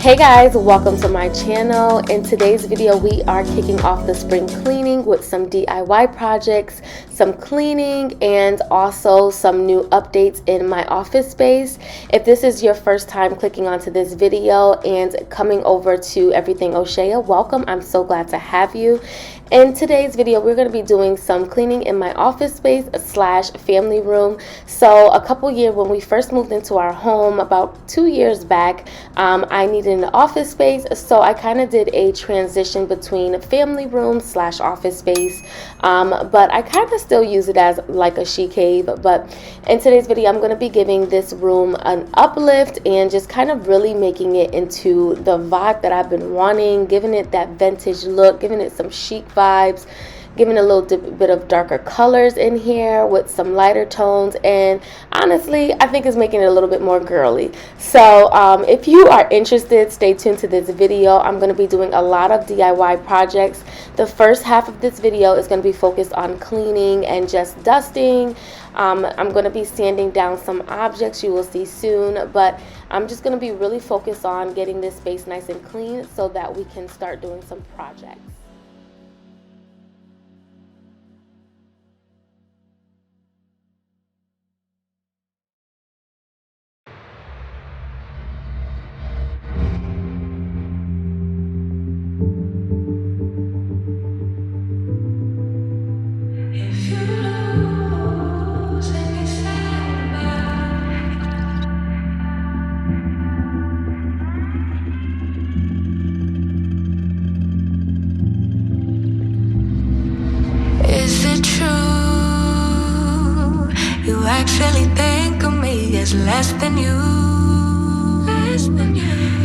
Hey guys, welcome to my channel. In today's video we are kicking off the spring cleaning with some DIY projects, some cleaning, and also some new updates in my office space. If this is your first time clicking onto this video and coming over to Everything O'Shea, welcome. I'm so glad to have you. In today's video, we're going to be doing some cleaning in my office space slash family room. So a couple years, when we first moved into our home about 2 years back, I needed an office space. So I kind of did a transition between family room slash office space. But I kind of still use it as like a she cave. But in today's video, I'm going to be giving this room an uplift and just kind of really making it into the vibe that I've been wanting, giving it that vintage look, giving it some chic vibes, giving a little bit of darker colors in here with some lighter tones, and honestly I think it's making it a little bit more girly. So if you are interested, stay tuned to this video. I'm going to be doing a lot of DIY projects. The first half of this video is going to be focused on cleaning and just dusting. I'm going to be sanding down some objects you will see soon, but I'm just going to be really focused on getting this space nice and clean so that we can start doing some projects. You actually think of me as less than you.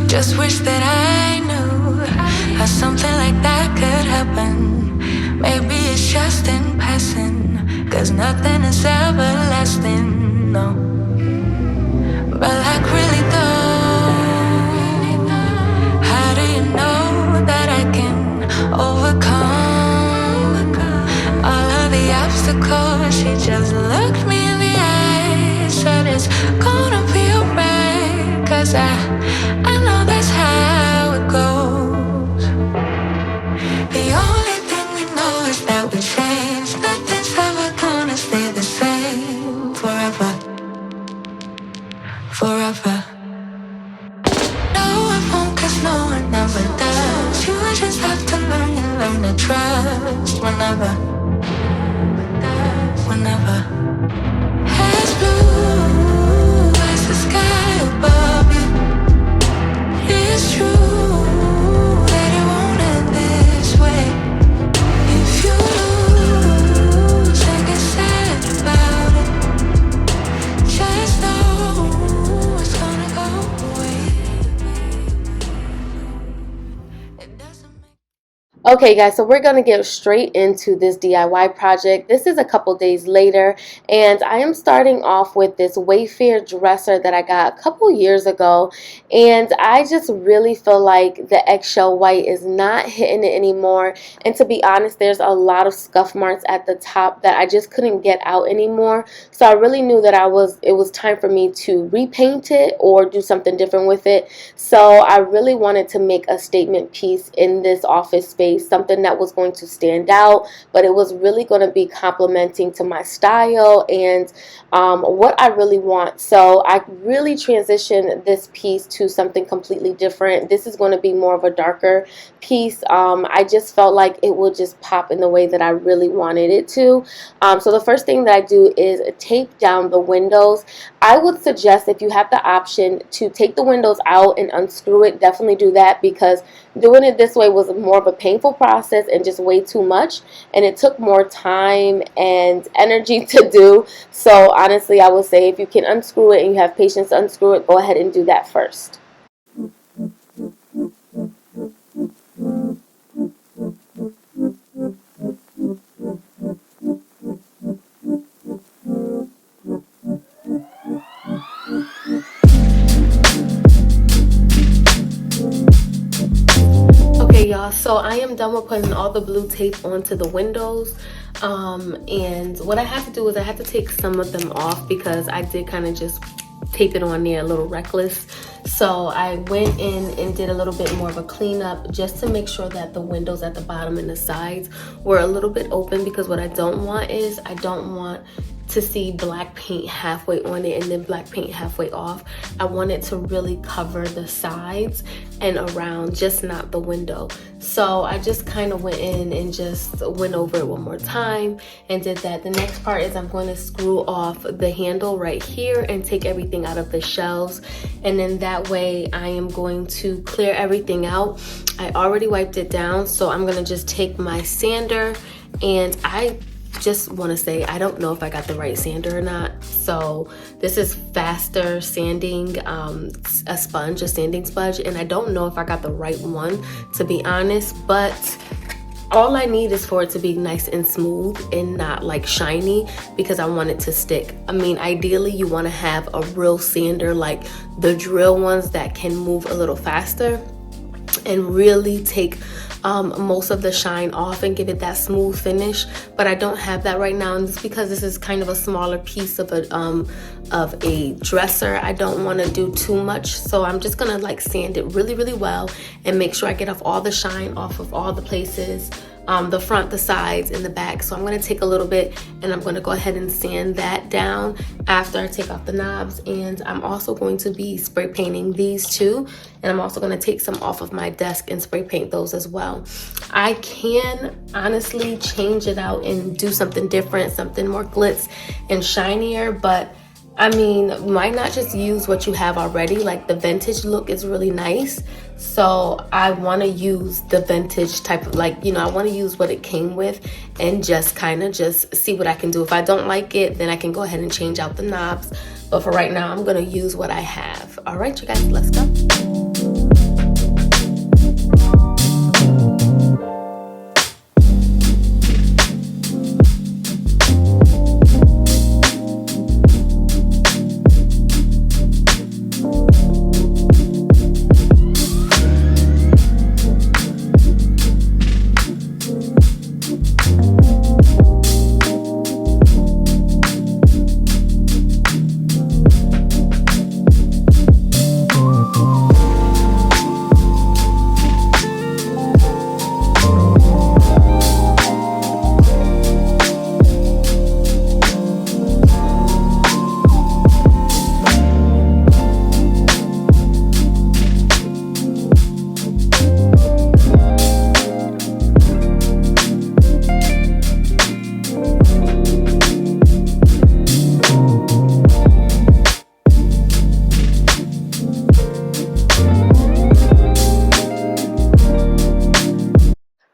Just wish that I knew how something like that could happen. Maybe it's just in passing, 'cause nothing is everlasting, no. But like really though, how do you know that I can overcome all of the obstacles? She just looked me in the eye, said it's gonna be alright, 'cause I know that's how it goes. The only thing we know is that we change. Nothing's ever gonna stay the same forever, forever. No, it won't, 'cause no one ever does. You just have to learn to trust whenever, whenever. As blue as the sky above you, it's true that it won't end this way. If you lose and get sad about it, just know it's gonna go away. It doesn't make Okay guys, so we're going to get straight into this DIY project. This is a couple days later, and I am starting off with this Wayfair dresser that I got a couple years ago, and I just really feel like the eggshell white is not hitting it anymore. And to be honest, there's a lot of scuff marks at the top that I just couldn't get out anymore. So I really knew that it was time for me to repaint it or do something different with it. So I really wanted to make a statement piece in this office space, something that was going to stand out, but it was really going to be complementing to my style and what I really want. So I really transitioned this piece to something completely different. This is going to be more of a darker piece. I just felt like it would just pop in the way that I really wanted it to. So the first thing that I do is tape down the windows. I would suggest, if you have the option to take the windows out and unscrew it, definitely do that, because doing it this way was more of a painful process and just way too much, and it took more time and energy to do. So honestly, I would say if you can unscrew it and you have patience to unscrew it, go ahead and do that first. Okay y'all, so I am done with putting all the blue tape onto the windows. And what I have to do is I have to take some of them off because I did kind of just tape it on there a little reckless. So I went in and did a little bit more of a cleanup just to make sure that the windows at the bottom and the sides were a little bit open, because what I don't want is I don't want to see black paint halfway on it and then black paint halfway off. I want it to really cover the sides and around, just not the window. So I just kind of went in and just went over it one more time and did that. The next part is I'm going to screw off the handle right here and take everything out of the shelves, and then that way I am going to clear everything out. I already wiped it down, so I'm gonna just take my sander, and I just want to say I don't know if I got the right sander or not. So this is faster sanding, a sanding sponge, and I don't know if I got the right one, to be honest, but all I need is for it to be nice and smooth and not like shiny, because I want it to stick. I mean, ideally you want to have a real sander, like the drill ones that can move a little faster and really take most of the shine off and give it that smooth finish. But I don't have that right now, and just because this is kind of a smaller piece of a dresser, I don't want to do too much. So I'm just gonna like sand it really well and make sure I get off all the shine off of all the places, the front, the sides, and the back. So I'm going to take a little bit and I'm going to go ahead and sand that down after I take off the knobs. And I'm also going to be spray painting these too, and I'm also going to take some off of my desk and spray paint those as well. I can honestly change it out and do something different, something more glitz and shinier, but I mean, why not just use what you have already? Like the vintage look is really nice, so I want to use the vintage type of, like, you know, I want to use what it came with and just kind of just see what I can do. If I don't like it, then I can go ahead and change out the knobs, but for right now I'm gonna use what I have. All right, you guys, let's go.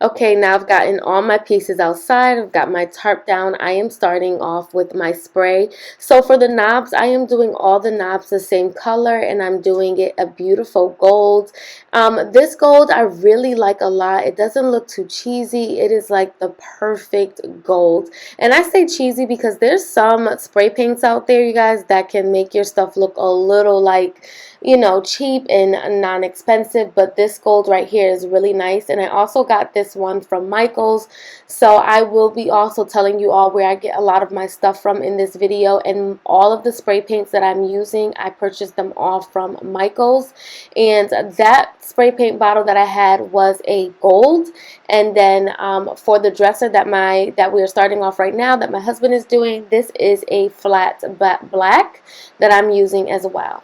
Okay, now I've gotten all my pieces outside. I've got my tarp down. I am starting off with my spray. So for the knobs, I am doing all the knobs the same color, and I'm doing it a beautiful gold. This gold I really like a lot. It doesn't look too cheesy. It is like the perfect gold. And I say cheesy because there's some spray paints out there, you guys, that can make your stuff look a little like, you know, cheap and non-expensive, but this gold right here is really nice. And I also got this one from Michael's, so I will be also telling you all where I get a lot of my stuff from in this video. And all of the spray paints that I'm using, I purchased them all from Michael's, and that spray paint bottle that I had was a gold. And then for the dresser that we are starting off right now, that my husband is doing, this is a flat black that I'm using as well.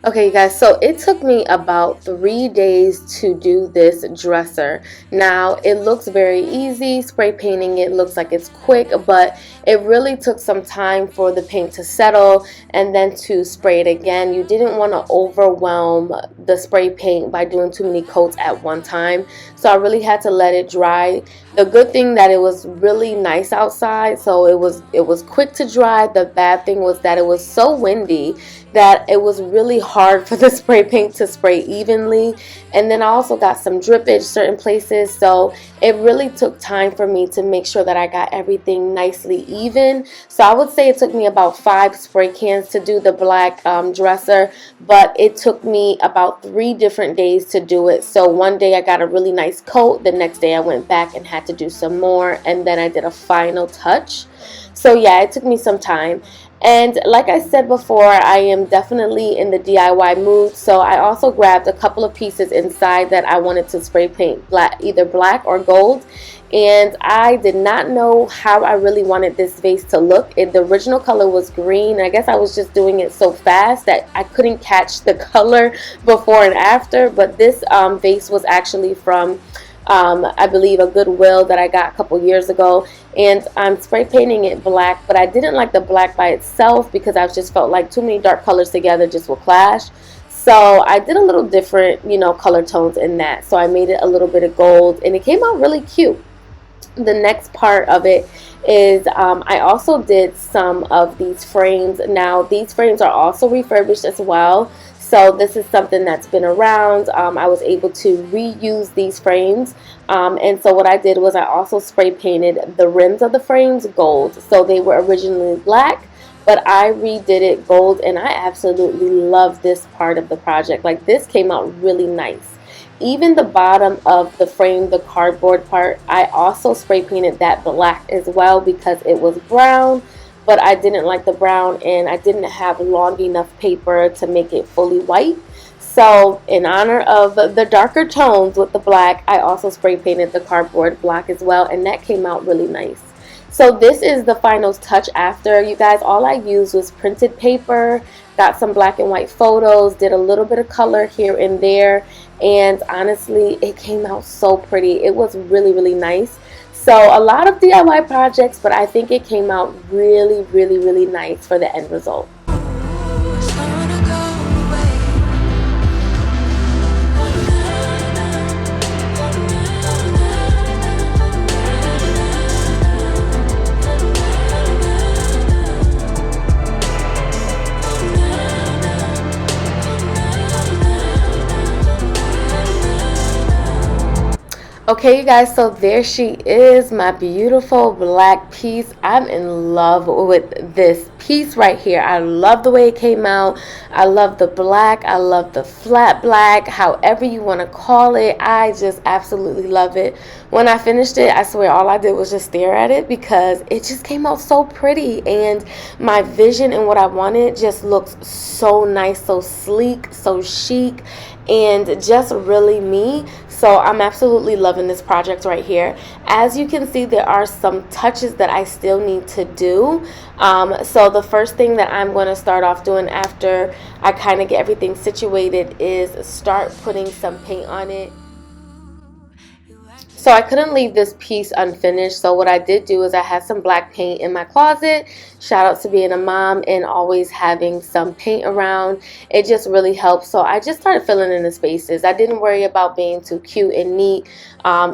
Okay, you guys, so it took me about 3 days to do this dresser. Now, it looks very easy. Spray painting it looks like it's quick, but it really took some time for the paint to settle and then to spray it again. You didn't want to overwhelm the spray paint by doing too many coats at one time, so I really had to let it dry. The good thing that it was really nice outside, so it was quick to dry. The bad thing was that it was so windy that it was really hard for the spray paint to spray evenly. And then I also got some drippage certain places, so it really took time for me to make sure that I got everything nicely even. So I would say it took me about 5 spray cans to do the black dresser, but it took me about 3 different days to do it. So one day I got a really nice coat, the next day I went back and had to do some more, and then I did a final touch. So yeah, it took me some time. And like I said before, I am definitely in the DIY mood, so I also grabbed a couple of pieces inside that I wanted to spray paint black, either black or gold. And I did not know how I really wanted this vase to look. The original color was green. I guess I was just doing it so fast that I couldn't catch the color before and after. But this vase was actually from I believe a Goodwill that I got a couple years ago, and I'm spray painting it black, but I didn't like the black by itself because I just felt like too many dark colors together just will clash. So I did a little different, color tones in that. So I made it a little bit of gold, and it came out really cute. The next part of it is I also did some of these frames. Now these frames are also refurbished as well. So this is something that's been around. I was able to reuse these frames. And so what I did was I also spray painted the rims of the frames gold. So they were originally black, but I redid it gold, and I absolutely love this part of the project. Like, this came out really nice. Even the bottom of the frame, the cardboard part, I also spray painted that black as well because it was brown, but I didn't like the brown and I didn't have long enough paper to make it fully white. So in honor of the darker tones with the black, I also spray painted the cardboard black as well, and that came out really nice. So this is the final touch after. You guys, all I used was printed paper, got some black and white photos, did a little bit of color here and there, and honestly, it came out so pretty. It was really, really nice. So a lot of DIY projects, but I think it came out really, really, really nice for the end result. Okay, you guys, so there she is, my beautiful black piece. I'm in love with this piece right here. I love the way it came out. I love the black. I love the flat black, however you want to call it. I just absolutely love it. When I finished it, I swear all I did was just stare at it because it just came out so pretty, and my vision and what I wanted just looks so nice, so sleek, so chic, and just really me. So I'm absolutely loving this project right here. As you can see, there are some touches that I still need to do. So the first thing that I'm going to start off doing after I kind of get everything situated is start putting some paint on it. So I couldn't leave this piece unfinished, so what I did do is I had some black paint in my closet. Shout out to being a mom and always having some paint around. It just really helps. So I just started filling in the spaces. I didn't worry about being too cute and neat.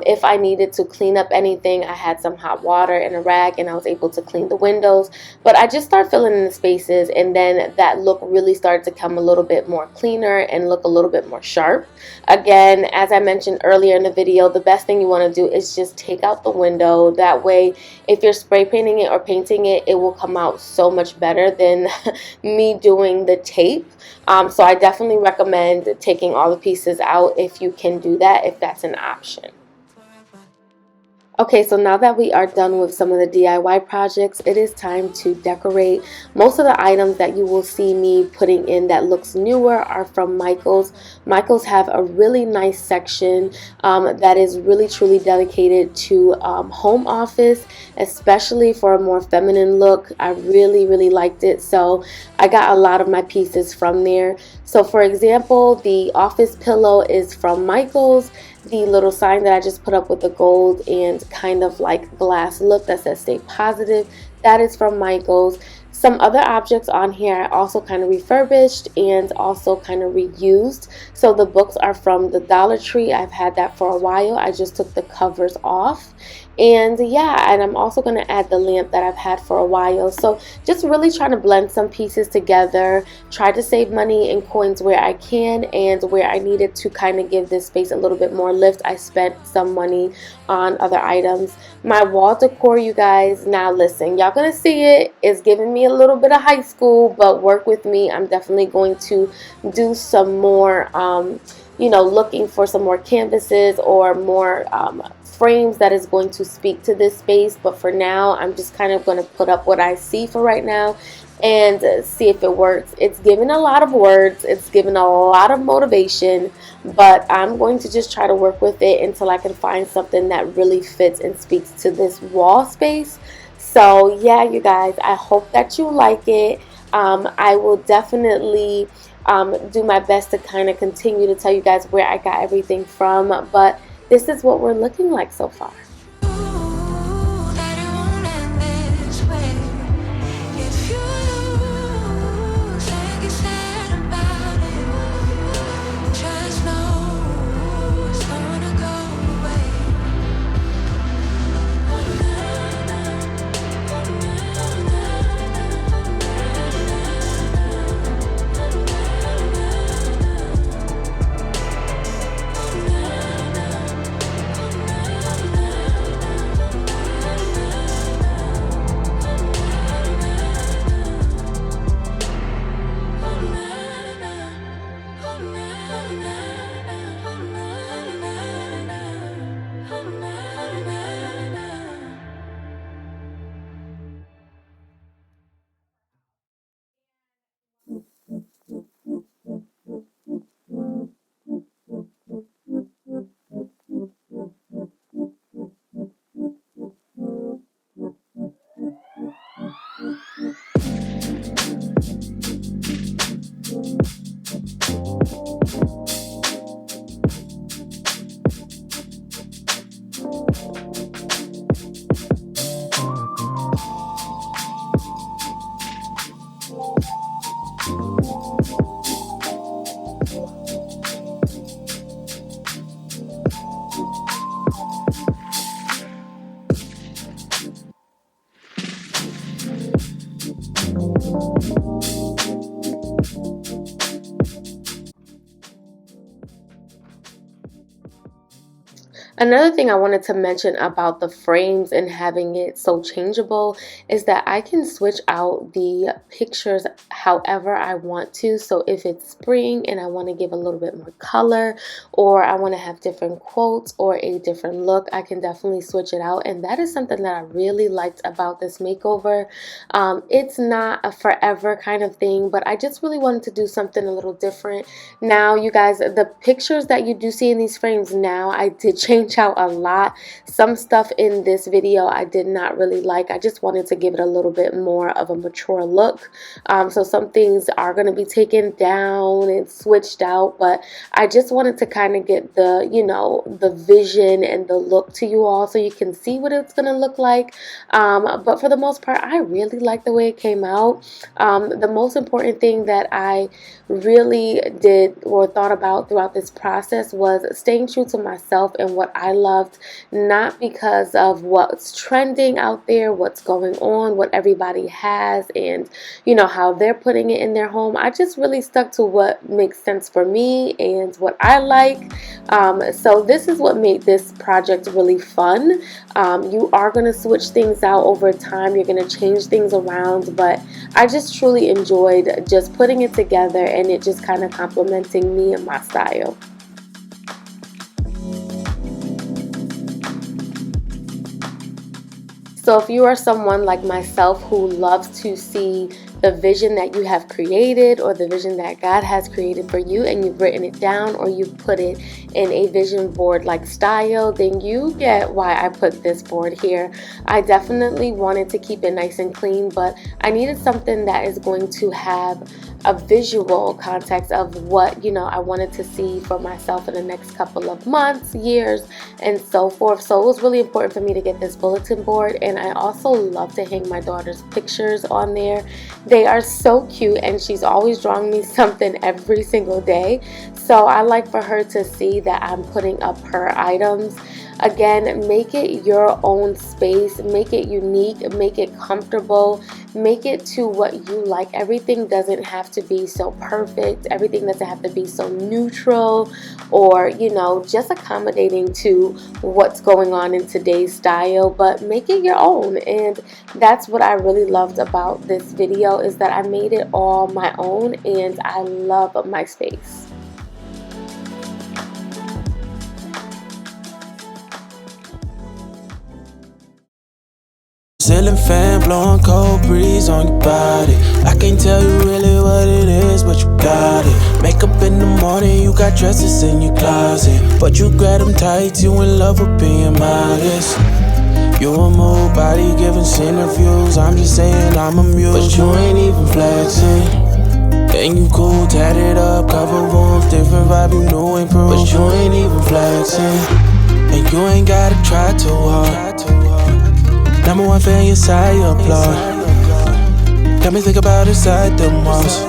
If I needed to clean up anything, I had some hot water and a rag, and I was able to clean the windows. But I just started filling in the spaces, and then that look really started to come a little bit more cleaner and look a little bit more sharp. Again, as I mentioned earlier in the video, the best thing you want to do is just take out the window. That way, if you're spray painting it or painting it, it will come out so much better than me doing the tape. So I definitely recommend taking all the pieces out if you can do that, if that's an option. Okay, so now that we are done with some of the DIY projects, it is time to decorate. Most of the items that you will see me putting in that looks newer are from Michaels. Michaels have a really nice section that is really truly dedicated to home office, especially for a more feminine look. I really, really liked it, so I got a lot of my pieces from there. So for example, the office pillow is from Michaels. The little sign that I just put up with the gold and kind of like glass look that says stay positive, that is from Michaels. Some other objects on here I also kind of refurbished and also kind of reused. So the books are from the Dollar Tree. I've had that for a while. I just took the covers off. And yeah, and I'm also going to add the lamp that I've had for a while. So just really trying to blend some pieces together, try to save money in coins where I can, and where I needed to kind of give this space a little bit more lift, I spent some money on other items. My wall decor, you guys, now listen, y'all gonna see it. It's giving me a little bit of high school, but work with me. I'm definitely going to do some more looking for some more canvases or more frames that is going to speak to this space. But for now, I'm just kind of going to put up what I see for right now and see if it works. It's given a lot of words, it's given a lot of motivation, but I'm going to just try to work with it until I can find something that really fits and speaks to this wall space. So yeah, you guys, I hope that you like it. I will definitely do my best to kind of continue to tell you guys where I got everything from, but this is what we're looking like so far. That it won't end this way. If you lose and get sad about it, just know it's gonna go away. Another thing I wanted to mention about the frames and having it so changeable is that I can switch out the pictures however I want to. So if it's spring and I want to give a little bit more color, or I want to have different quotes or a different look, I can definitely switch it out. And that is something that I really liked about this makeover. It's not a forever kind of thing, but I just really wanted to do something a little different. Now, you guys, the pictures that you do see in these frames now, I did change out a lot. Some stuff in this video I did not really like. I just wanted to give it a little bit more of a mature look. So some things are going to be taken down and switched out, but I just wanted to kind of get the, the vision and the look to you all so you can see what it's going to look like. But for the most part, I really like the way it came out. The most important thing that I really did or thought about throughout this process was staying true to myself and what I loved, not because of what's trending out there, what's going on, what everybody has, and how they're putting it in their home. I just really stuck to what makes sense for me and what I like. So this is what made this project really fun. You are going to switch things out over time. You're going to change things around, but I just truly enjoyed just putting it together and it just kind of complimenting me and my style. So if you are someone like myself who loves to see the vision that you have created or the vision that God has created for you and you've written it down or you put it in a vision board like style, then you get why I put this board here. I definitely wanted to keep it nice and clean, but I needed something that is going to have a visual context of what I wanted to see for myself in the next couple of months, years, and so forth. So it was really important for me to get this bulletin board, and I also love to hang my daughter's pictures on there. They are so cute, and she's always drawing me something every single day. So I like for her to see that I'm putting up her items. Again, make it your own space, make it unique, make it comfortable, make it to what you like. Everything doesn't have to be so perfect, everything doesn't have to be so neutral or, just accommodating to what's going on in today's style, but make it your own. And that's what I really loved about this video, is that I made it all my own, and I love my space. Ceiling fan blowing cold breeze on your body. I can't tell you really what it is, but you got it. Makeup in the morning, you got dresses in your closet, but you grab them tight, you in love with being modest. You a move body giving interviews, I'm just saying I'm amused, but you ain't even flexing. And you cool, tatted up, cover wounds, different vibe, you know improved, but you ain't even flexing. And you ain't gotta try too hard. Number one fan, your side, you applaud. Got me think about inside the walls.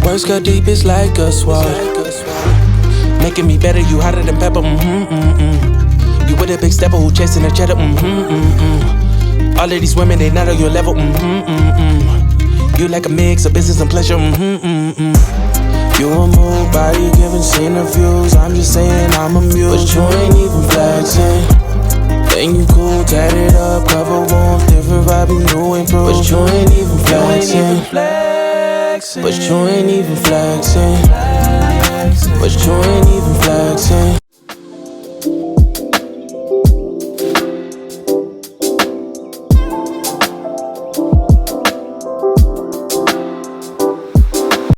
Words got deep, it's like a sword. Making me better, you hotter than pepper, You with a big stepper who chasing a cheddar, All of these women, they not on your level, You like a mix of business and pleasure, You a move body giving interviews, I'm just saying I'm amused, but you ain't even flexing. And you cool, tatted up, cover wounds, different vibe, you know improved, but you ain't even flexing. But you ain't even flexing. But you ain't even flexing.